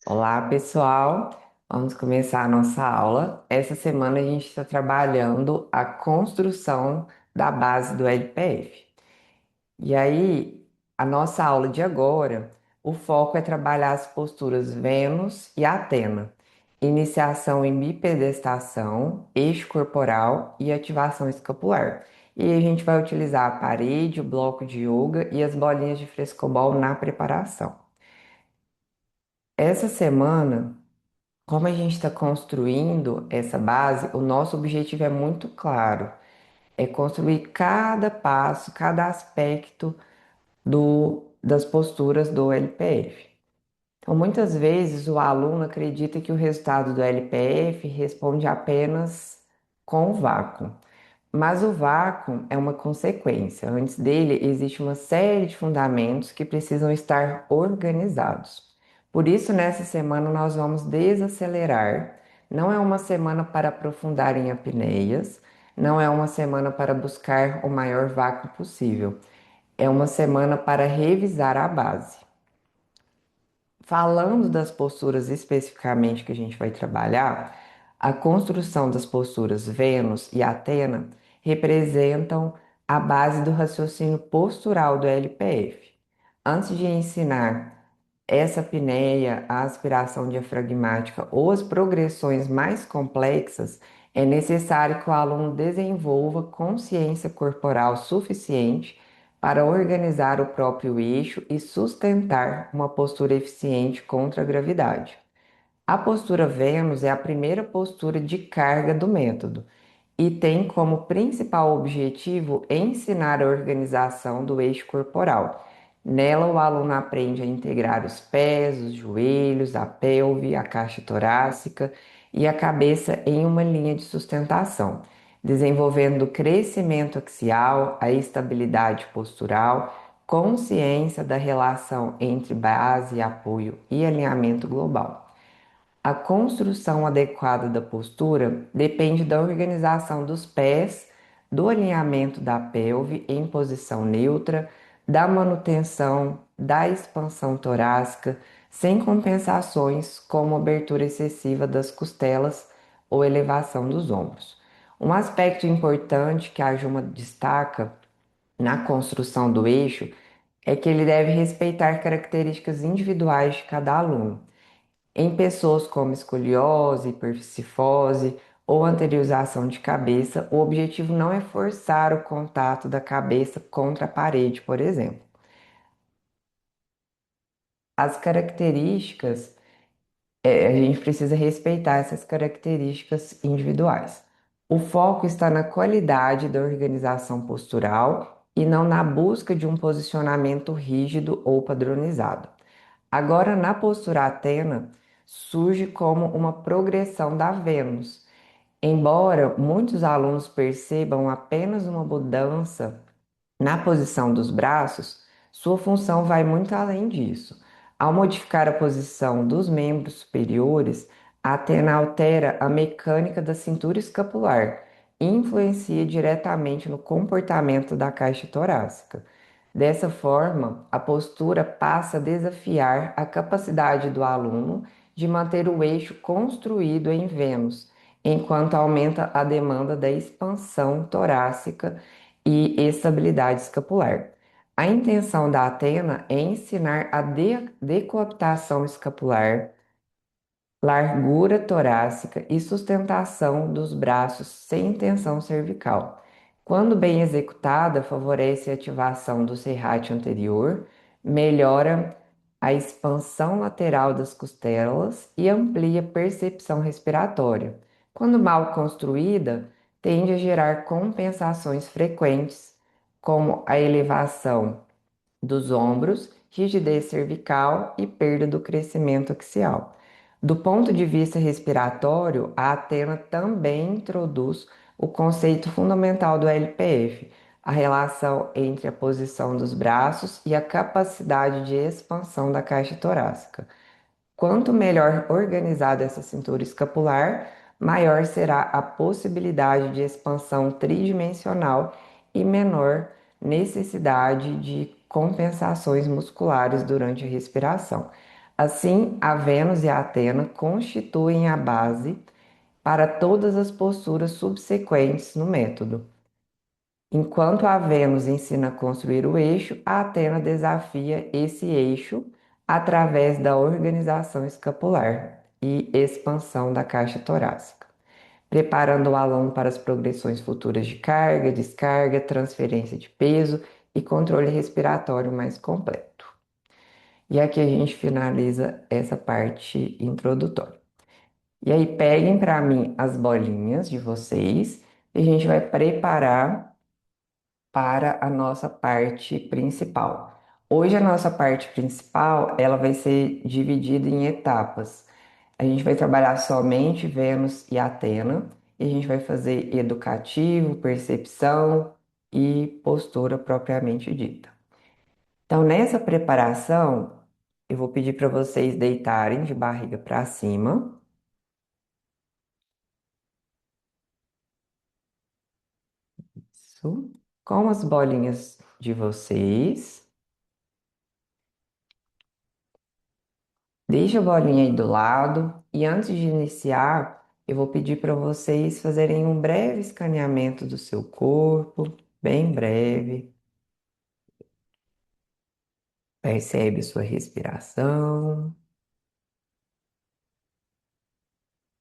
Olá, pessoal. Vamos começar a nossa aula. Essa semana a gente está trabalhando a construção da base do LPF. E aí, a nossa aula de agora, o foco é trabalhar as posturas Vênus e Atena. Iniciação em bipedestação, eixo corporal e ativação escapular. E aí a gente vai utilizar a parede, o bloco de yoga e as bolinhas de frescobol na preparação. Essa semana, como a gente está construindo essa base, o nosso objetivo é muito claro, é construir cada passo, cada aspecto das posturas do LPF. Então, muitas vezes o aluno acredita que o resultado do LPF responde apenas com o vácuo. Mas o vácuo é uma consequência. Antes dele, existe uma série de fundamentos que precisam estar organizados. Por isso, nessa semana, nós vamos desacelerar. Não é uma semana para aprofundar em apneias, não é uma semana para buscar o maior vácuo possível. É uma semana para revisar a base. Falando das posturas especificamente que a gente vai trabalhar, a construção das posturas Vênus e Atena representam a base do raciocínio postural do LPF. Antes de ensinar essa apneia, a aspiração diafragmática ou as progressões mais complexas, é necessário que o aluno desenvolva consciência corporal suficiente para organizar o próprio eixo e sustentar uma postura eficiente contra a gravidade. A postura Vênus é a primeira postura de carga do método e tem como principal objetivo ensinar a organização do eixo corporal. Nela, o aluno aprende a integrar os pés, os joelhos, a pelve, a caixa torácica e a cabeça em uma linha de sustentação, desenvolvendo o crescimento axial, a estabilidade postural, consciência da relação entre base, apoio e alinhamento global. A construção adequada da postura depende da organização dos pés, do alinhamento da pelve em posição neutra, da manutenção da expansão torácica, sem compensações como abertura excessiva das costelas ou elevação dos ombros. Um aspecto importante que a Juma destaca na construção do eixo é que ele deve respeitar características individuais de cada aluno. Em pessoas como escoliose, hipercifose ou anteriorização de cabeça, o objetivo não é forçar o contato da cabeça contra a parede, por exemplo. As características, a gente precisa respeitar essas características individuais. O foco está na qualidade da organização postural e não na busca de um posicionamento rígido ou padronizado. Agora, na postura Atena, surge como uma progressão da Vênus. Embora muitos alunos percebam apenas uma mudança na posição dos braços, sua função vai muito além disso. Ao modificar a posição dos membros superiores, a Atena altera a mecânica da cintura escapular e influencia diretamente no comportamento da caixa torácica. Dessa forma, a postura passa a desafiar a capacidade do aluno de manter o eixo construído em Vênus, enquanto aumenta a demanda da expansão torácica e estabilidade escapular. A intenção da Atena é ensinar a decoaptação escapular, largura torácica e sustentação dos braços sem tensão cervical. Quando bem executada, favorece a ativação do serrátil anterior, melhora a expansão lateral das costelas e amplia a percepção respiratória. Quando mal construída, tende a gerar compensações frequentes, como a elevação dos ombros, rigidez cervical e perda do crescimento axial. Do ponto de vista respiratório, a Atena também introduz o conceito fundamental do LPF, a relação entre a posição dos braços e a capacidade de expansão da caixa torácica. Quanto melhor organizada essa cintura escapular, maior será a possibilidade de expansão tridimensional e menor necessidade de compensações musculares durante a respiração. Assim, a Vênus e a Atena constituem a base para todas as posturas subsequentes no método. Enquanto a Vênus ensina a construir o eixo, a Atena desafia esse eixo através da organização escapular e expansão da caixa torácica, preparando o aluno para as progressões futuras de carga, descarga, transferência de peso e controle respiratório mais completo. E aqui a gente finaliza essa parte introdutória. E aí, peguem para mim as bolinhas de vocês e a gente vai preparar para a nossa parte principal. Hoje a nossa parte principal, ela vai ser dividida em etapas. A gente vai trabalhar somente Vênus e Atena, e a gente vai fazer educativo, percepção e postura propriamente dita. Então, nessa preparação, eu vou pedir para vocês deitarem de barriga para cima. Isso. Com as bolinhas de vocês. Deixa a bolinha aí do lado. E antes de iniciar, eu vou pedir para vocês fazerem um breve escaneamento do seu corpo, bem breve. Percebe sua respiração,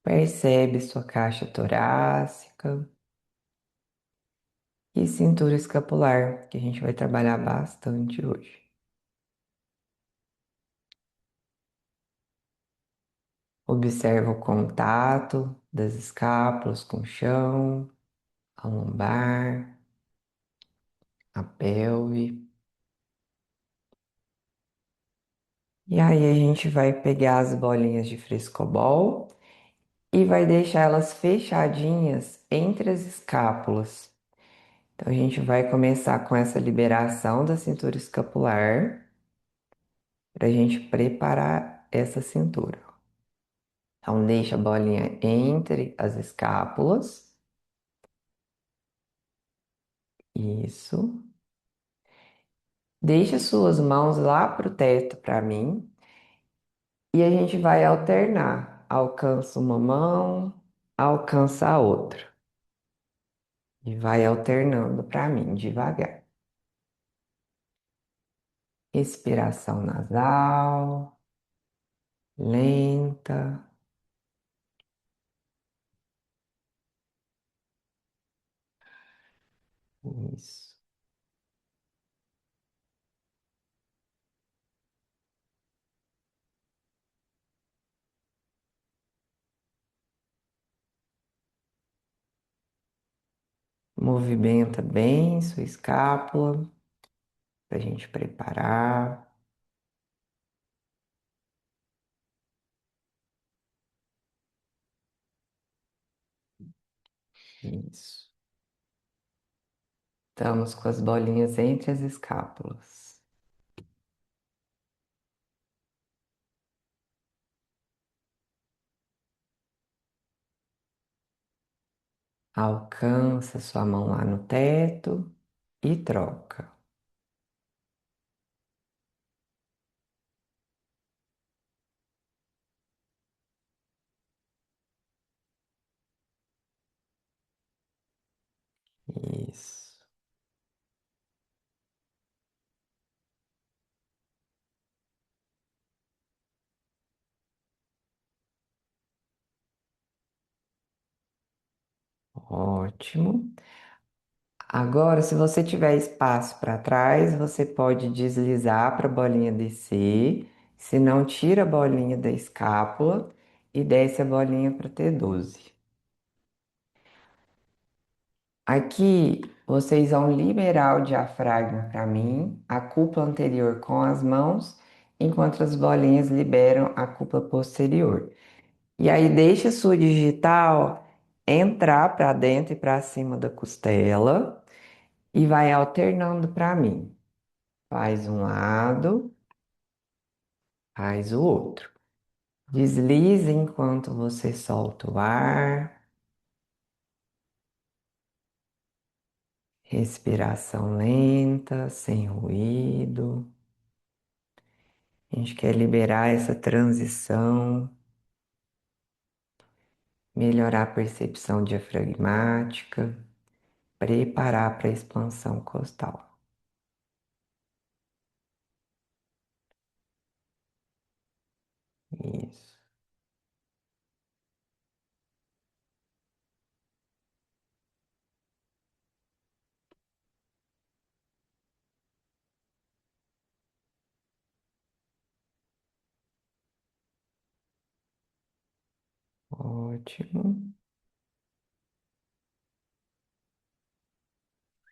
percebe sua caixa torácica e cintura escapular, que a gente vai trabalhar bastante hoje. Observa o contato das escápulas com o chão, a lombar, a pelve. E aí a gente vai pegar as bolinhas de frescobol e vai deixar elas fechadinhas entre as escápulas. Então a gente vai começar com essa liberação da cintura escapular para a gente preparar essa cintura. Então deixa a bolinha entre as escápulas. Isso. Deixa suas mãos lá para o teto para mim e a gente vai alternar. Alcança uma mão, alcança a outra. E vai alternando para mim devagar. Respiração nasal, lenta. Isso. Movimenta bem sua escápula para a gente preparar. Isso. Estamos com as bolinhas entre as escápulas. Alcança sua mão lá no teto e troca. Isso. Ótimo. Agora, se você tiver espaço para trás, você pode deslizar para a bolinha descer. Se não, tira a bolinha da escápula e desce a bolinha para T12. Aqui, vocês vão liberar o diafragma para mim, a cúpula anterior com as mãos, enquanto as bolinhas liberam a cúpula posterior. E aí, deixa a sua digital entrar para dentro e para cima da costela e vai alternando para mim. Faz um lado, faz o outro. Deslize enquanto você solta o ar. Respiração lenta, sem ruído. A gente quer liberar essa transição, melhorar a percepção diafragmática, preparar para a expansão costal. Isso. Ótimo.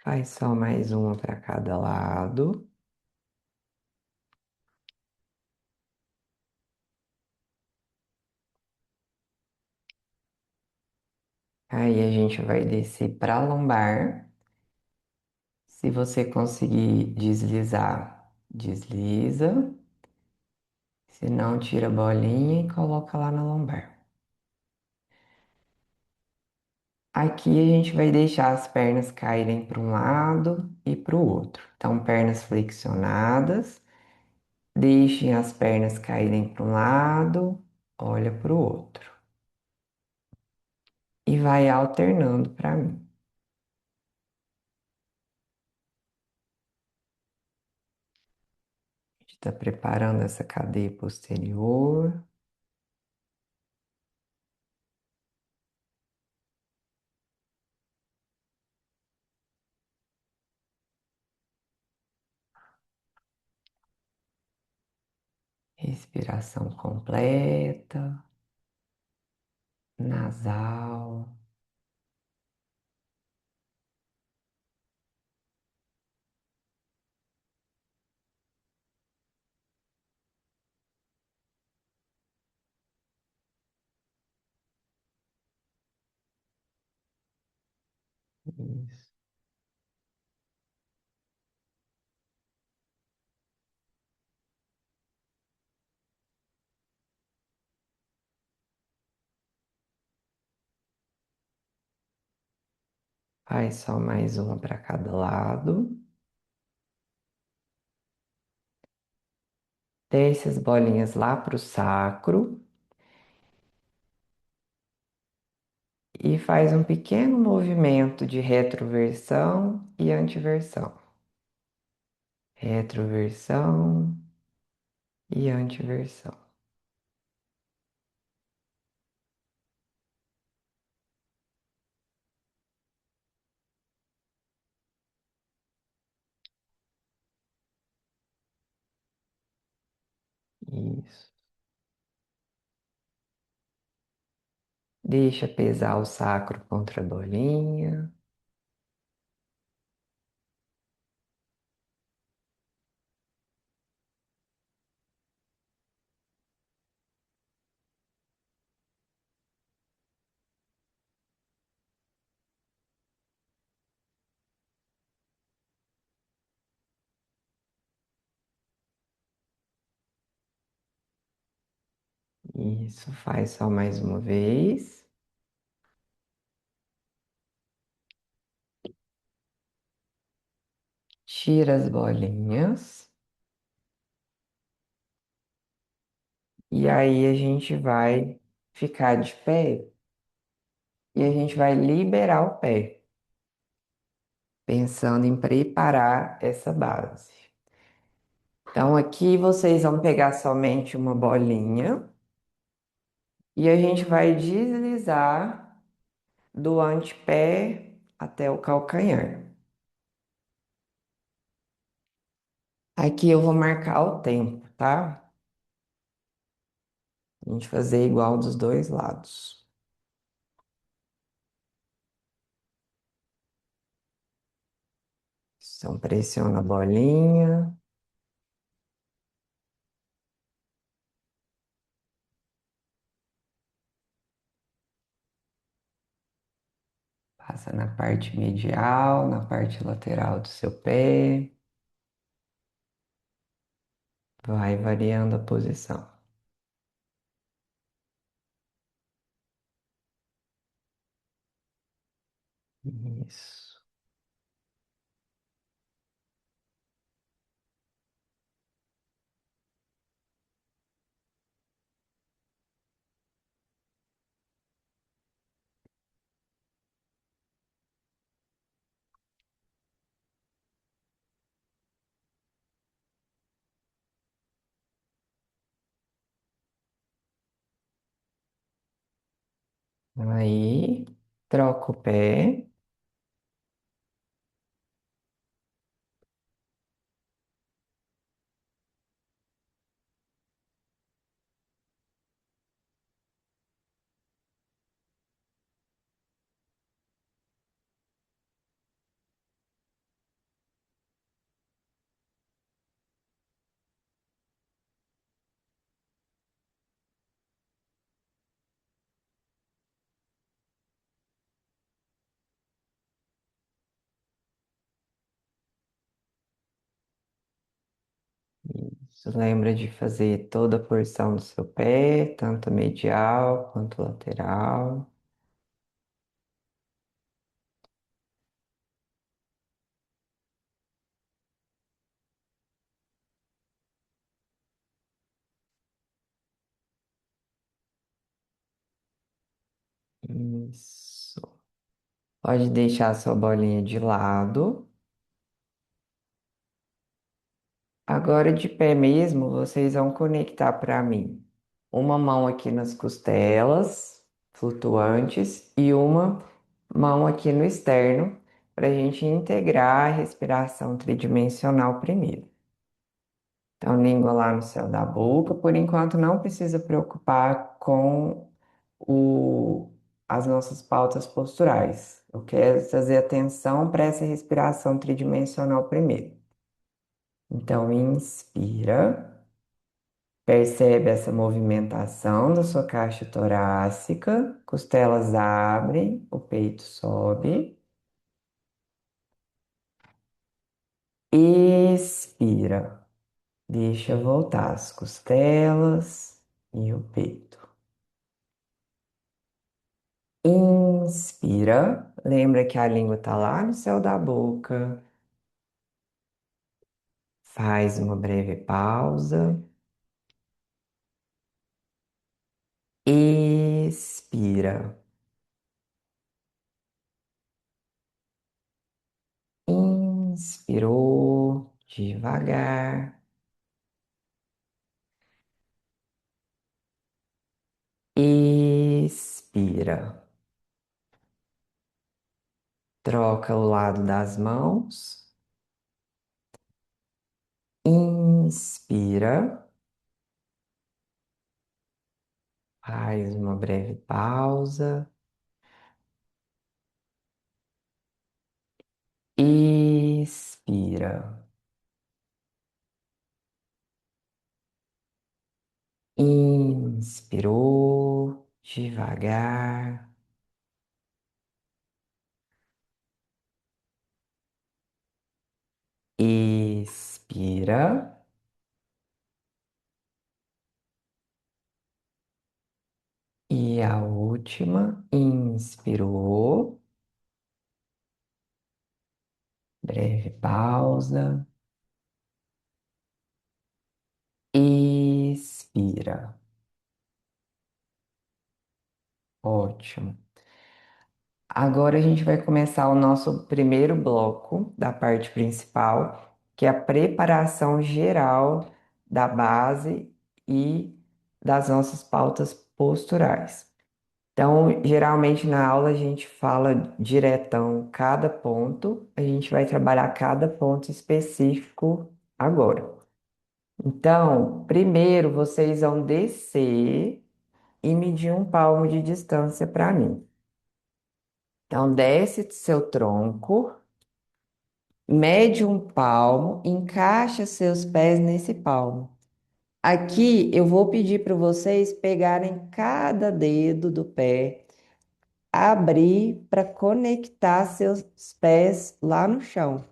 Faz só mais uma para cada lado. Aí a gente vai descer para a lombar. Se você conseguir deslizar, desliza. Se não, tira a bolinha e coloca lá na lombar. Aqui a gente vai deixar as pernas caírem para um lado e para o outro. Então, pernas flexionadas. Deixem as pernas caírem para um lado, olha para o outro. E vai alternando para mim. A gente está preparando essa cadeia posterior. Respiração completa, nasal. Isso. Faz só mais uma para cada lado. Desce as bolinhas lá para o sacro e faz um pequeno movimento de retroversão e antiversão. Retroversão e antiversão. Isso. Deixa pesar o sacro contra a bolinha. Isso, faz só mais uma vez. Tira as bolinhas. E aí a gente vai ficar de pé e a gente vai liberar o pé, pensando em preparar essa base. Então aqui vocês vão pegar somente uma bolinha e a gente vai deslizar do antepé até o calcanhar. Aqui eu vou marcar o tempo, tá? A gente fazer igual dos dois lados. Então, pressiona a bolinha, passa na parte medial, na parte lateral do seu pé, vai variando a posição. Isso. Aí, troca o pé. Isso, lembra de fazer toda a porção do seu pé, tanto medial quanto lateral. Isso. Pode deixar a sua bolinha de lado. Agora de pé mesmo, vocês vão conectar para mim uma mão aqui nas costelas, flutuantes, e uma mão aqui no externo, para a gente integrar a respiração tridimensional primeiro. Então, língua lá no céu da boca, por enquanto não precisa preocupar com o, as nossas pautas posturais. Eu quero trazer atenção para essa respiração tridimensional primeiro. Então, inspira. Percebe essa movimentação da sua caixa torácica, costelas abrem, o peito sobe. Expira, deixa voltar as costelas e o peito. Inspira, lembra que a língua está lá no céu da boca. Faz uma breve pausa. Expira. Inspirou devagar. Expira. Troca o lado das mãos. Inspira. Faz uma breve pausa. Expira. Inspirou devagar. Expira. E a última, inspirou. Breve pausa. Expira. Ótimo. Agora a gente vai começar o nosso primeiro bloco da parte principal, que é a preparação geral da base e das nossas pautas posturais. Então, geralmente na aula a gente fala diretão cada ponto, a gente vai trabalhar cada ponto específico agora. Então, primeiro vocês vão descer e medir um palmo de distância para mim. Então, desce do seu tronco, mede um palmo, encaixa seus pés nesse palmo. Aqui eu vou pedir para vocês pegarem cada dedo do pé, abrir para conectar seus pés lá no chão,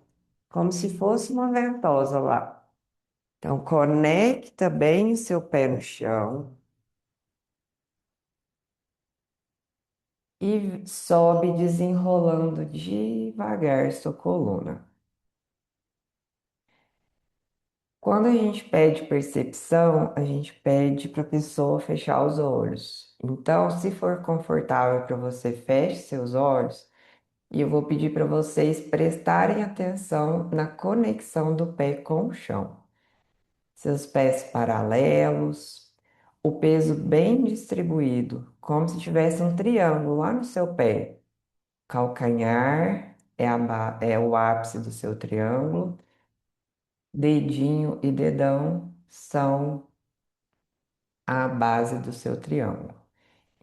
como se fosse uma ventosa lá. Então, conecta bem o seu pé no chão e sobe desenrolando devagar sua coluna. Quando a gente pede percepção, a gente pede para a pessoa fechar os olhos. Então, se for confortável para você, feche seus olhos e eu vou pedir para vocês prestarem atenção na conexão do pé com o chão. Seus pés paralelos, o peso bem distribuído, como se tivesse um triângulo lá no seu pé. Calcanhar é o ápice do seu triângulo, dedinho e dedão são a base do seu triângulo.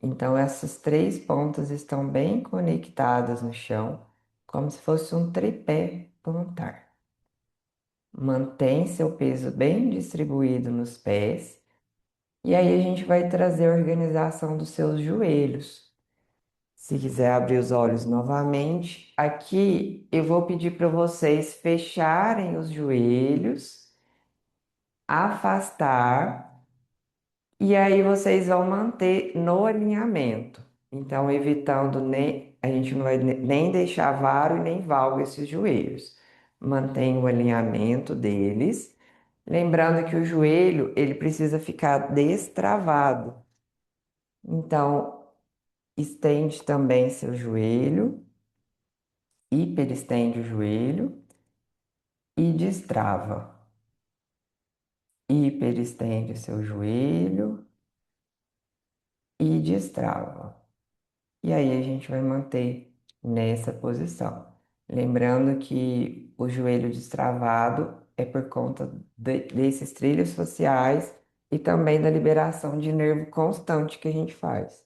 Então, essas três pontas estão bem conectadas no chão, como se fosse um tripé plantar. Mantém seu peso bem distribuído nos pés, e aí a gente vai trazer a organização dos seus joelhos. Se quiser abrir os olhos novamente, aqui eu vou pedir para vocês fecharem os joelhos, afastar, e aí vocês vão manter no alinhamento. Então, evitando nem, a gente não vai nem deixar varo e nem valgo esses joelhos. Mantém o alinhamento deles. Lembrando que o joelho, ele precisa ficar destravado. Então, estende também seu joelho, hiperestende o joelho e destrava. Hiperestende o seu joelho e destrava. E aí a gente vai manter nessa posição. Lembrando que o joelho destravado é por conta desses trilhos faciais e também da liberação de nervo constante que a gente faz.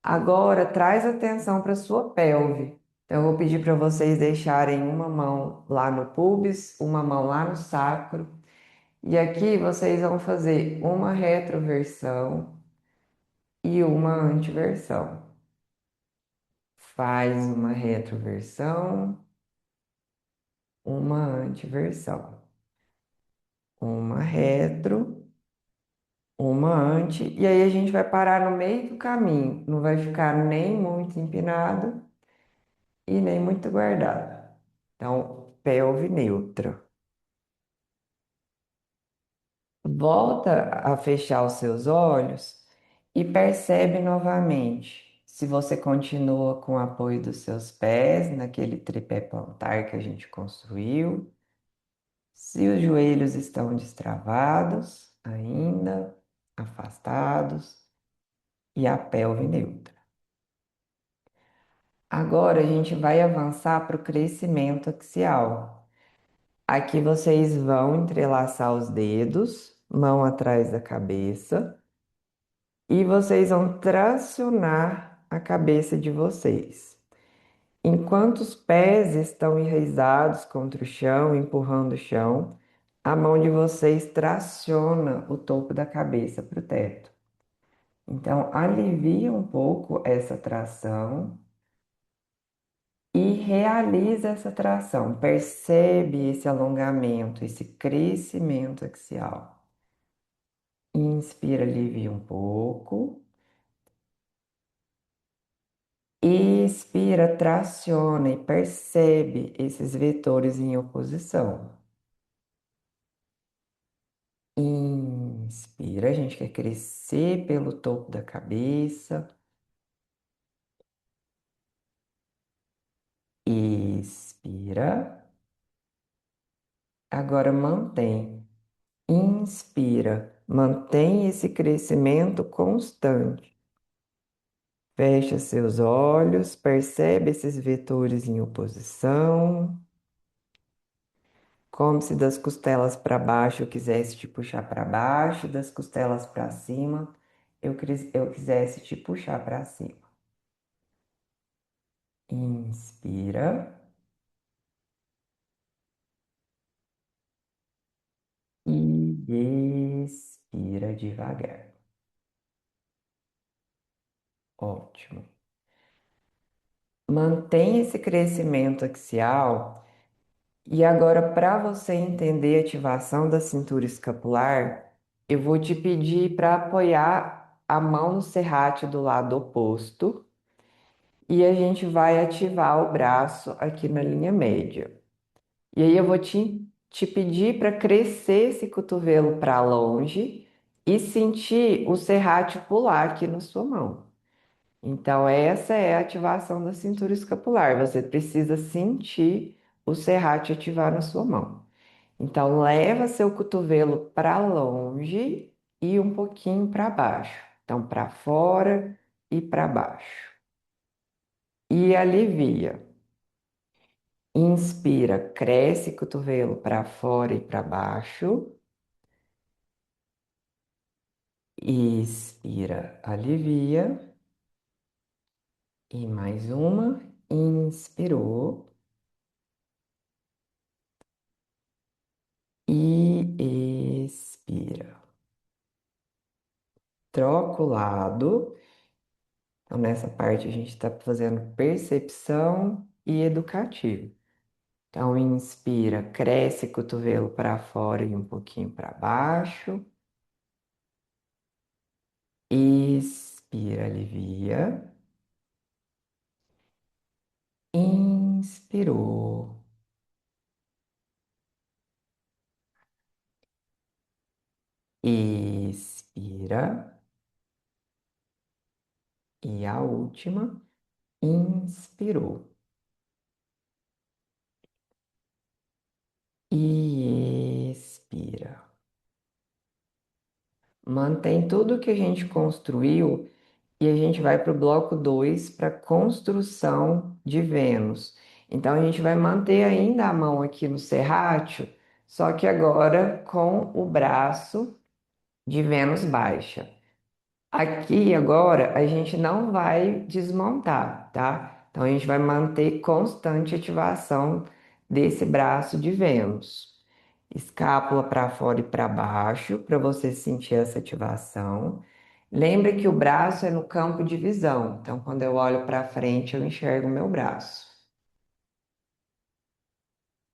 Agora, traz atenção para sua pelve. Então, eu vou pedir para vocês deixarem uma mão lá no pubis, uma mão lá no sacro. E aqui vocês vão fazer uma retroversão e uma antiversão. Faz uma retroversão, uma antiversão. Uma retro, uma anti. E aí a gente vai parar no meio do caminho. Não vai ficar nem muito empinado e nem muito guardado. Então, pelve neutra. Volta a fechar os seus olhos e percebe novamente se você continua com o apoio dos seus pés naquele tripé plantar que a gente construiu, se os joelhos estão destravados ainda, afastados e a pelve neutra. Agora a gente vai avançar para o crescimento axial. Aqui vocês vão entrelaçar os dedos, mão atrás da cabeça, e vocês vão tracionar a cabeça de vocês. Enquanto os pés estão enraizados contra o chão, empurrando o chão, a mão de vocês traciona o topo da cabeça para o teto. Então, alivia um pouco essa tração e realiza essa tração. Percebe esse alongamento, esse crescimento axial. Inspira, alivia um pouco. Expira, traciona e percebe esses vetores em oposição. Inspira, a gente quer crescer pelo topo da cabeça. Expira. Agora mantém. Inspira, mantém esse crescimento constante. Fecha seus olhos, percebe esses vetores em oposição. Como se das costelas para baixo eu quisesse te puxar para baixo, das costelas para cima eu quisesse te puxar para cima. Inspira e expira devagar. Ótimo. Mantém esse crescimento axial e agora para você entender a ativação da cintura escapular, eu vou te pedir para apoiar a mão no serrátil do lado oposto. E a gente vai ativar o braço aqui na linha média. E aí eu vou te pedir para crescer esse cotovelo para longe e sentir o serrátil pular aqui na sua mão. Então, essa é a ativação da cintura escapular. Você precisa sentir o serrátil ativar na sua mão. Então, leva seu cotovelo para longe e um pouquinho para baixo. Então, para fora e para baixo. E alivia. Inspira, cresce cotovelo para fora e para baixo. Expira, alivia. E mais uma. Inspirou. E expira. Troca o lado. Então, nessa parte, a gente está fazendo percepção e educativo. Então, inspira, cresce cotovelo para fora e um pouquinho para baixo. Expira, alivia. Inspirou. Expira. E a última, inspirou. E expira. Mantém tudo que a gente construiu e a gente vai para o bloco 2 para construção de Vênus. Então a gente vai manter ainda a mão aqui no serrátil, só que agora com o braço de Vênus baixa. Aqui agora a gente não vai desmontar, tá? Então a gente vai manter constante ativação desse braço de Vênus. Escápula para fora e para baixo, para você sentir essa ativação. Lembre que o braço é no campo de visão, então quando eu olho para frente eu enxergo o meu braço.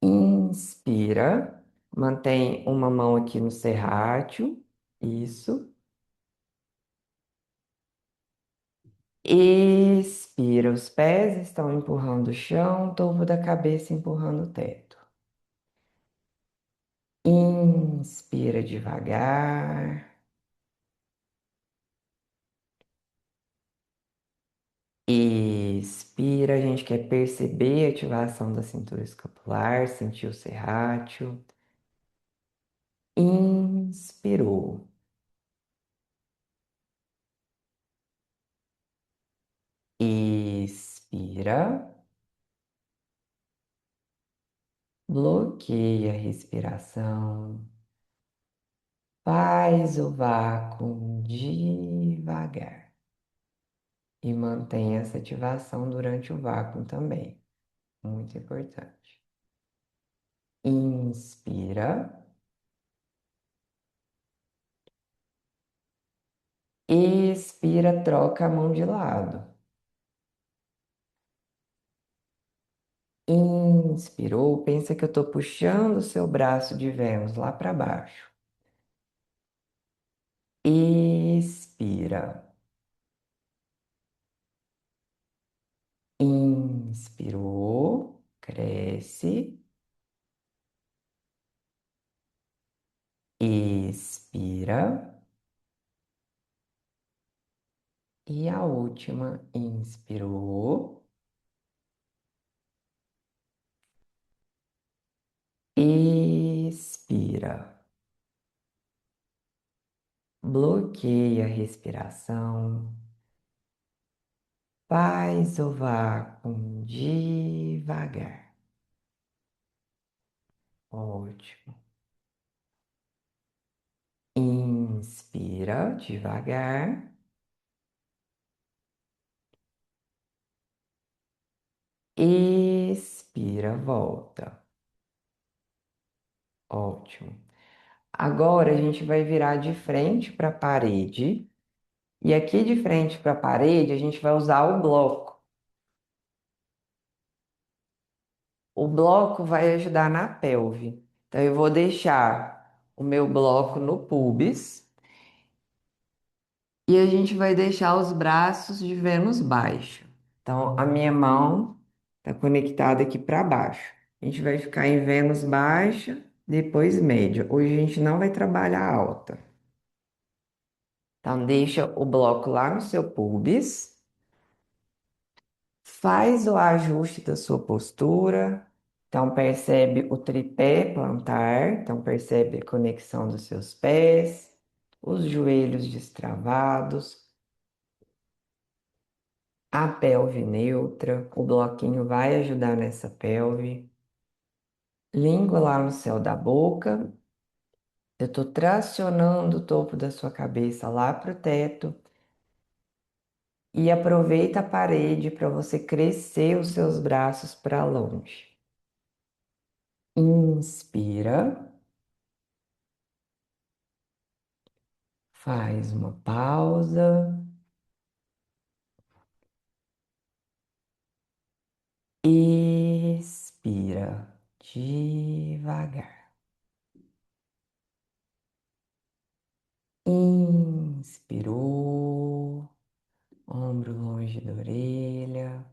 Inspira, mantém uma mão aqui no serrátil, isso. Expira, os pés estão empurrando o chão, o topo da cabeça empurrando o teto. Inspira devagar. Expira, a gente quer perceber a ativação da cintura escapular, sentir o serrátil. Inspirou. Expira. Bloqueia a respiração. Faz o vácuo devagar. E mantém essa ativação durante o vácuo também. Muito importante. Inspira. Expira, troca a mão de lado. Inspirou, pensa que eu estou puxando o seu braço de Vênus lá para baixo. Expira. Inspirou, cresce. Expira. E a última, inspirou. Expira. Bloqueia a respiração. Faz o vácuo devagar. Ótimo. Inspira devagar. Expira, volta. Ótimo. Agora a gente vai virar de frente para a parede. E aqui de frente para a parede a gente vai usar o bloco. O bloco vai ajudar na pelve. Então eu vou deixar o meu bloco no pubis. E a gente vai deixar os braços de Vênus baixo. Então, a minha mão está conectada aqui para baixo. A gente vai ficar em Vênus baixa, depois média. Hoje a gente não vai trabalhar alta. Então, deixa o bloco lá no seu pubis. Faz o ajuste da sua postura. Então, percebe o tripé plantar. Então, percebe a conexão dos seus pés. os joelhos destravados, a pelve neutra. O bloquinho vai ajudar nessa pelve. Língua lá no céu da boca. Eu estou tracionando o topo da sua cabeça lá para o teto. E aproveita a parede para você crescer os seus braços para longe. Inspira, faz uma pausa. Expira devagar. Inspirou, ombro longe da orelha.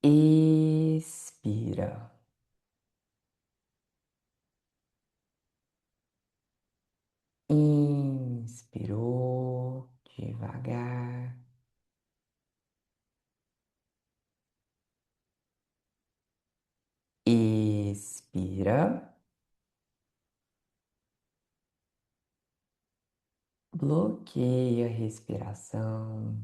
Expira. Inspirou devagar. Expira. Bloqueia a respiração.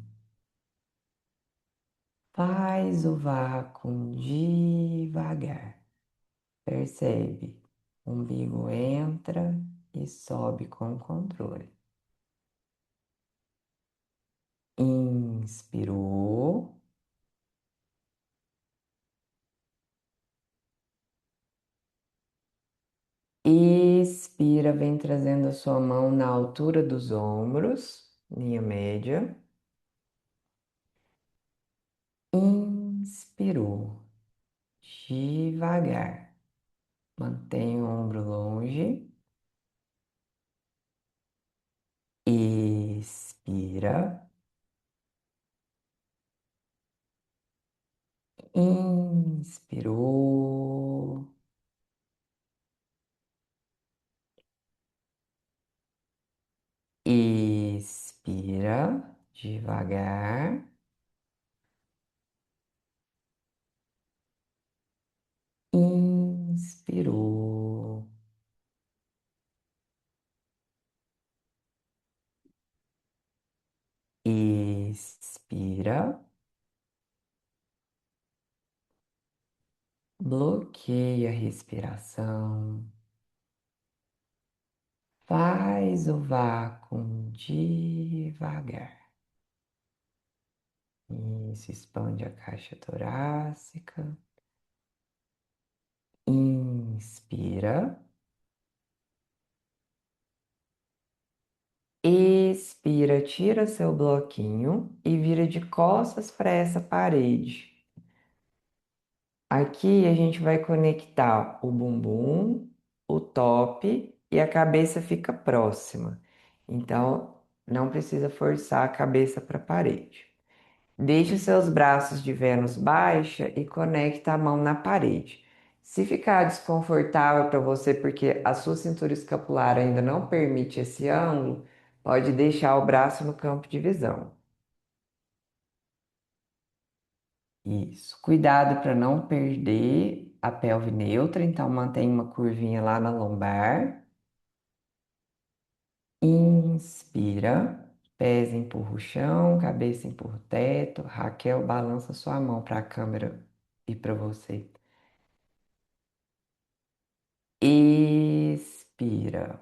Faz o vácuo devagar. Percebe? O umbigo entra e sobe com controle. Inspirou. Expira, vem trazendo a sua mão na altura dos ombros, linha média. Inspirou. Devagar. Mantém o ombro longe. Expira. Inspirou. Expira devagar. Inspirou. Expira. Bloqueia a respiração. Faz o vácuo devagar. Isso, expande a caixa torácica. Inspira. Expira, tira seu bloquinho e vira de costas para essa parede. Aqui a gente vai conectar o bumbum, o top e a cabeça fica próxima. Então, não precisa forçar a cabeça para a parede. Deixe os seus braços de Vênus baixa e conecta a mão na parede. Se ficar desconfortável para você porque a sua cintura escapular ainda não permite esse ângulo, pode deixar o braço no campo de visão. Isso. Cuidado para não perder a pelve neutra, então mantém uma curvinha lá na lombar. Inspira, pés empurra o chão, cabeça empurra o teto. Raquel, balança sua mão para a câmera e para você. Expira.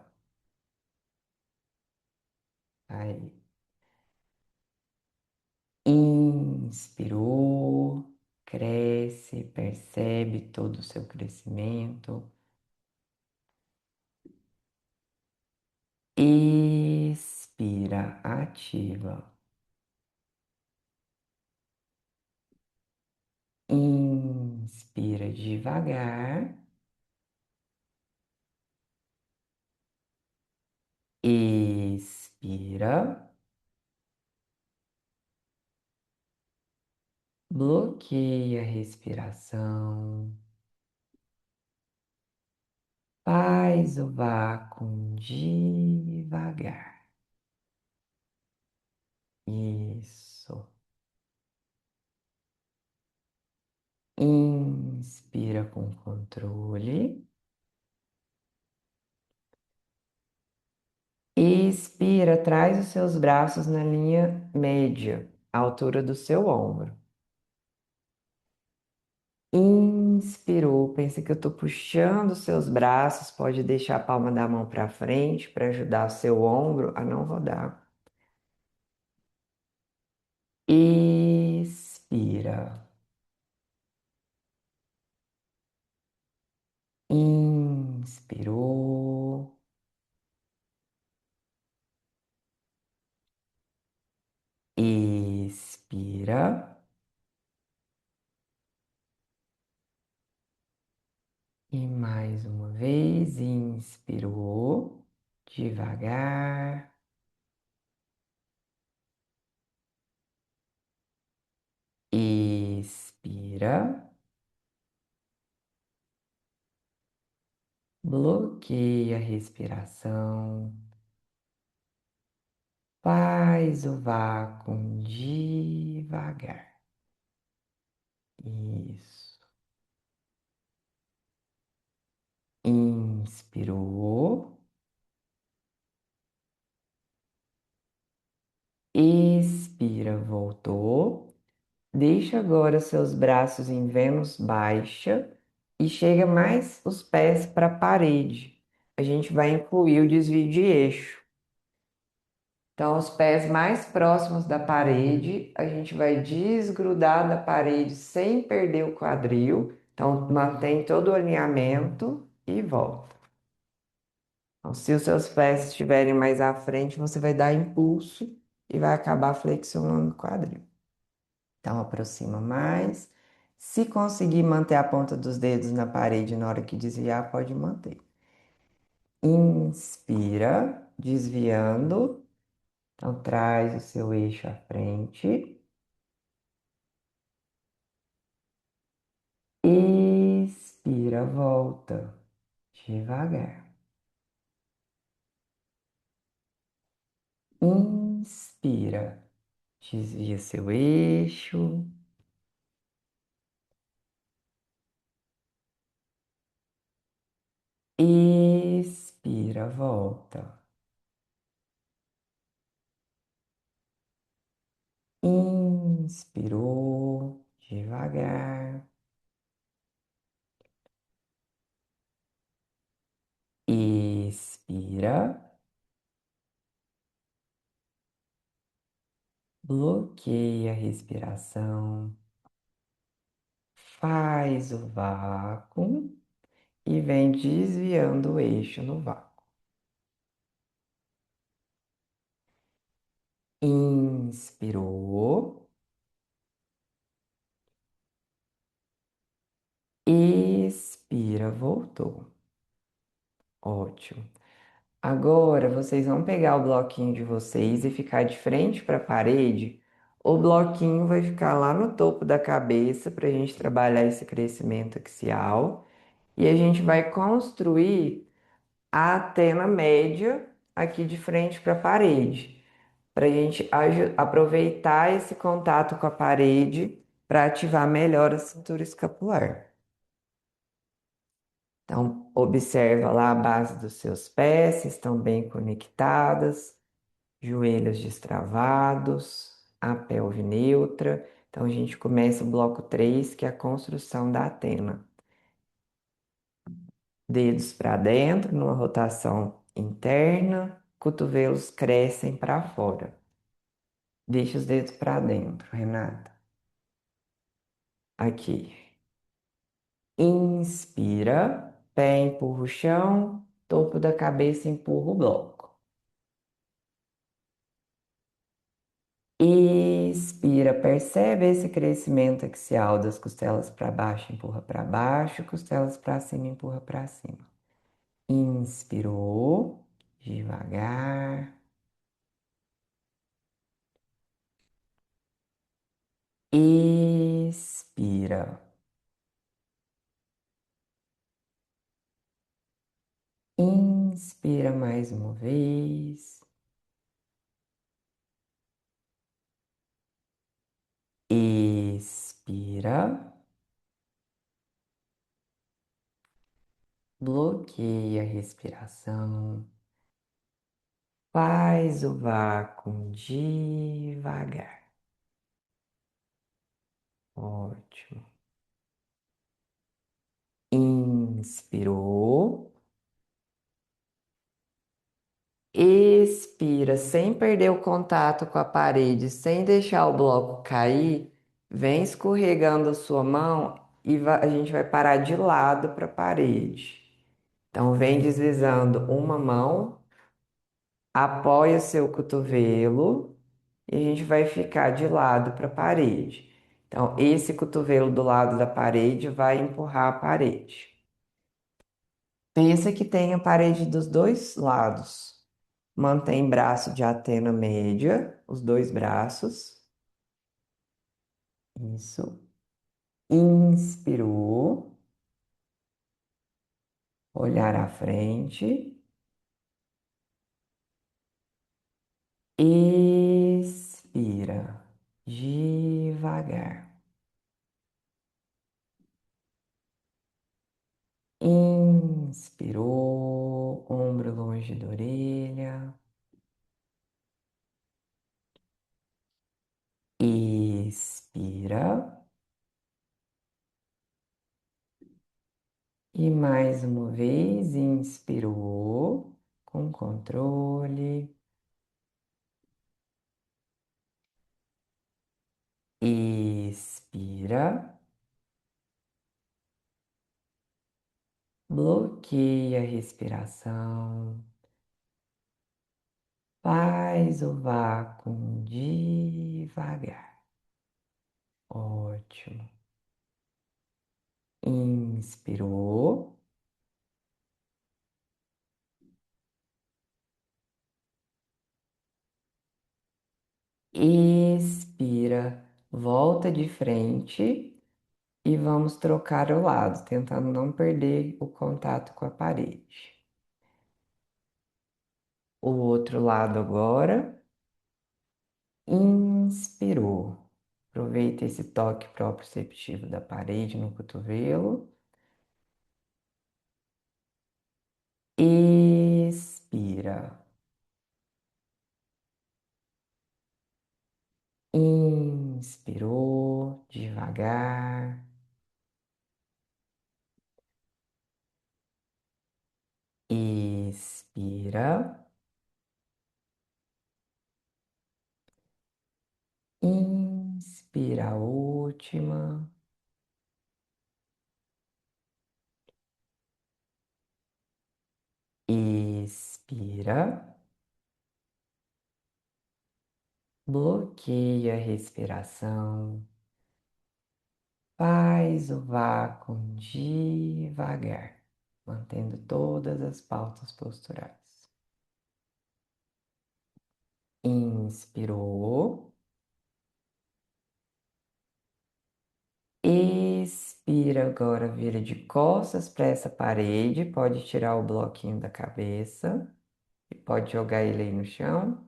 Aí. Inspirou, cresce, percebe todo o seu crescimento. Expira, ativa. Inspira devagar. Expira. Bloqueia a respiração. Faz o vácuo devagar. Isso. Inspira com controle. Expira, traz os seus braços na linha média, à altura do seu ombro. Inspirou, pensa que eu estou puxando os seus braços, pode deixar a palma da mão para frente para ajudar o seu ombro a não rodar. Expira, inspirou, expira e mais uma vez, inspirou, devagar, expira. Bloqueia a respiração. Faz o vácuo devagar. Isso. Inspirou. Expira, voltou. Deixa agora seus braços em Vênus baixa e chega mais os pés para a parede. A gente vai incluir o desvio de eixo. Então, os pés mais próximos da parede, a gente vai desgrudar da parede sem perder o quadril. Então, mantém todo o alinhamento e volta. Então, se os seus pés estiverem mais à frente, você vai dar impulso e vai acabar flexionando o quadril. Então, aproxima mais. Se conseguir manter a ponta dos dedos na parede na hora que desviar, pode manter. Inspira, desviando. Então, traz o seu eixo à frente. Expira, volta devagar. Inspira, desvia seu eixo. Expira, volta. Inspirou, devagar. Expira, bloqueia a respiração. Faz o vácuo e vem desviando o eixo no vácuo. Inspirou. Expira, voltou. Ótimo. Agora vocês vão pegar o bloquinho de vocês e ficar de frente para a parede. O bloquinho vai ficar lá no topo da cabeça para a gente trabalhar esse crescimento axial. E a gente vai construir a antena média aqui de frente para a parede, para a gente aproveitar esse contato com a parede para ativar melhor a cintura escapular. Então, observa lá a base dos seus pés, se estão bem conectadas, joelhos destravados, a pelve neutra. Então, a gente começa o bloco 3, que é a construção da antena. Dedos para dentro, numa rotação interna, cotovelos crescem para fora. Deixa os dedos para dentro, Renata. Aqui. Inspira, pé empurra o chão, topo da cabeça empurra o bloco. Expira, percebe esse crescimento axial das costelas para baixo, empurra para baixo, costelas para cima, empurra para cima. Inspirou, devagar. Expira. Inspira mais uma vez. Expira. Bloqueia a respiração. Faz o vácuo devagar. Ótimo. Inspirou. Expira, sem perder o contato com a parede, sem deixar o bloco cair. Vem escorregando a sua mão e a gente vai parar de lado para a parede. Então, vem deslizando uma mão, apoia seu cotovelo e a gente vai ficar de lado para a parede. Então, esse cotovelo do lado da parede vai empurrar a parede. Pensa que tem a parede dos dois lados. Mantém braço de antena média, os dois braços. Isso. Inspirou, olhar à frente. Expira, devagar. Inspirou, ombro longe da orelha. Expira. E mais uma vez, inspirou com controle. Expira. Bloqueia a respiração. Faz o vácuo devagar. Ótimo. Inspirou. Expira. Volta de frente e vamos trocar o lado, tentando não perder o contato com a parede. O outro lado agora. Inspirou. Aproveita esse toque proprioceptivo da parede no cotovelo. Expira. Inspirou devagar. Expira. Inspira a última. Expira. Bloqueia a respiração. Faz o vácuo devagar, mantendo todas as pautas posturais. Inspirou. Expira agora, vira de costas para essa parede. Pode tirar o bloquinho da cabeça e pode jogar ele aí no chão.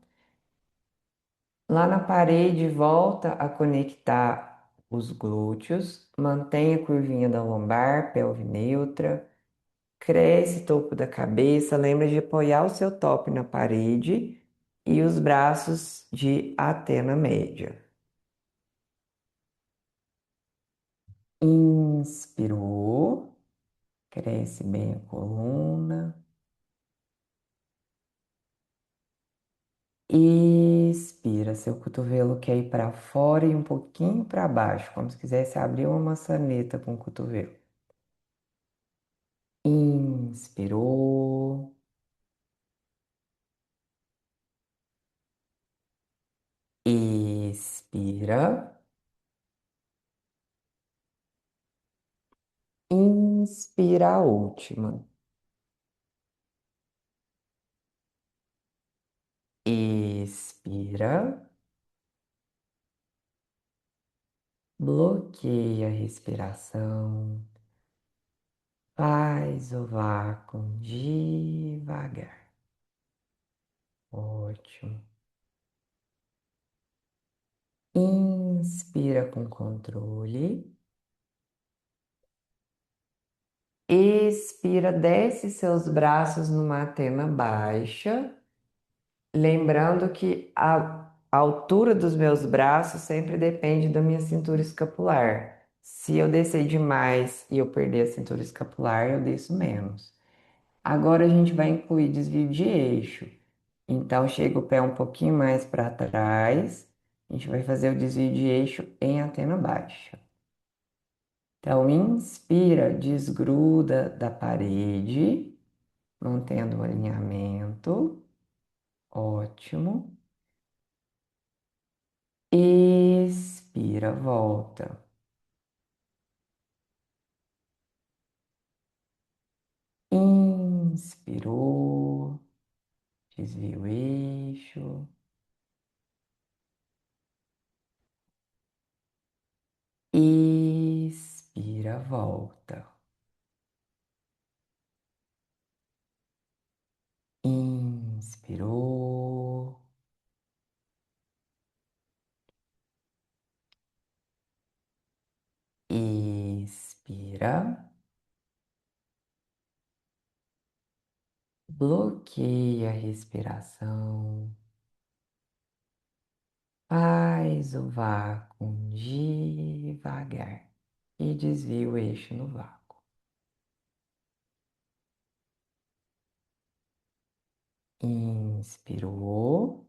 Lá na parede, volta a conectar os glúteos. Mantém a curvinha da lombar, pelve neutra. Cresce topo da cabeça. Lembra de apoiar o seu top na parede e os braços de antena média. Inspirou. Cresce bem a coluna. Expira, seu cotovelo quer ir para fora e um pouquinho para baixo, como se quisesse abrir uma maçaneta com o cotovelo. Inspirou. Expira. Inspira a última. Expira. Bloqueia a respiração. Faz o vácuo devagar. Ótimo. Inspira com controle. Expira, desce seus braços numa antena baixa Lembrando que a altura dos meus braços sempre depende da minha cintura escapular. Se eu descer demais e eu perder a cintura escapular, eu desço menos. Agora a gente vai incluir desvio de eixo. Então, chega o pé um pouquinho mais para trás. A gente vai fazer o desvio de eixo em antena baixa. Então, inspira, desgruda da parede, mantendo o alinhamento. Ótimo. Expira, volta. Inspirou, desvia o eixo. Expira, volta. Inspirou, expira, bloqueia a respiração, faz o vácuo devagar e desvia o eixo no vácuo. Inspirou,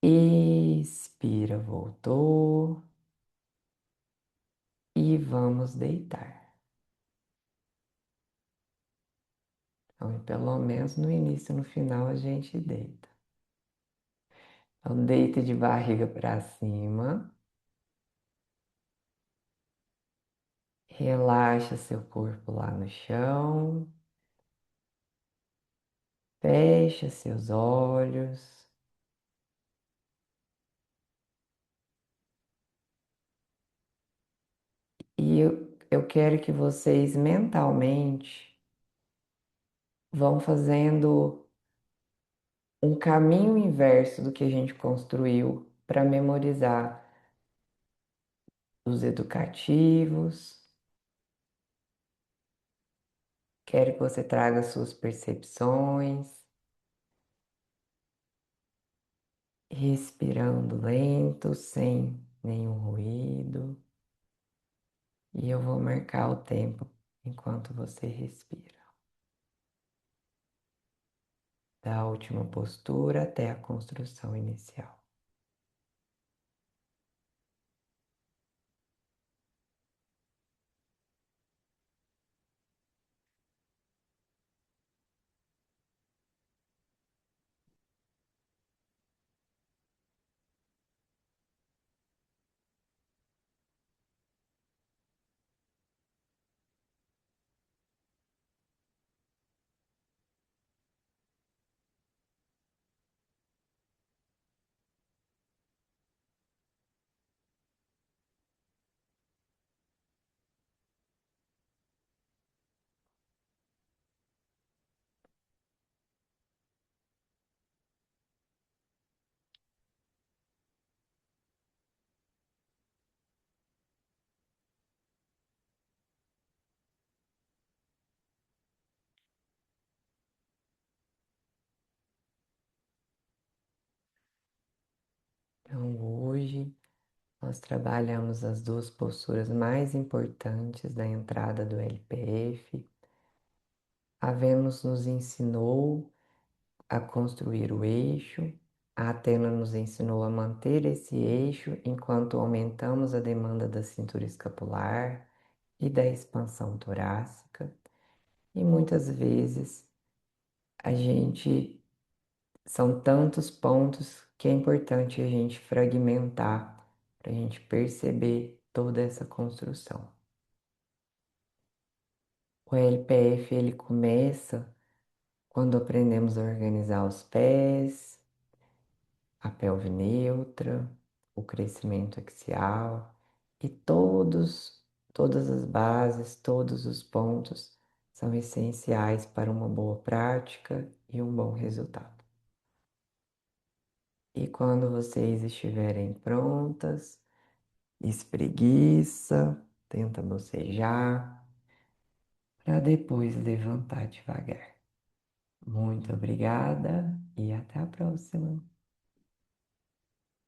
expira, voltou e vamos deitar. Então, pelo menos no início e no final a gente deita. Então, deita de barriga para cima. Relaxa seu corpo lá no chão, fecha seus olhos e eu quero que vocês mentalmente vão fazendo um caminho inverso do que a gente construiu para memorizar os educativos. Quero que você traga suas percepções, respirando lento, sem nenhum ruído. E eu vou marcar o tempo enquanto você respira. Da última postura até a construção inicial. Então, hoje nós trabalhamos as duas posturas mais importantes da entrada do LPF. A Vênus nos ensinou a construir o eixo, a Atena nos ensinou a manter esse eixo enquanto aumentamos a demanda da cintura escapular e da expansão torácica. E muitas vezes a gente são tantos pontos que é importante a gente fragmentar para a gente perceber toda essa construção. O LPF ele começa quando aprendemos a organizar os pés, a pelve neutra, o crescimento axial e todas as bases, todos os pontos são essenciais para uma boa prática e um bom resultado. E quando vocês estiverem prontas, espreguiça, tenta bocejar, para depois levantar devagar. Muito obrigada e até a próxima.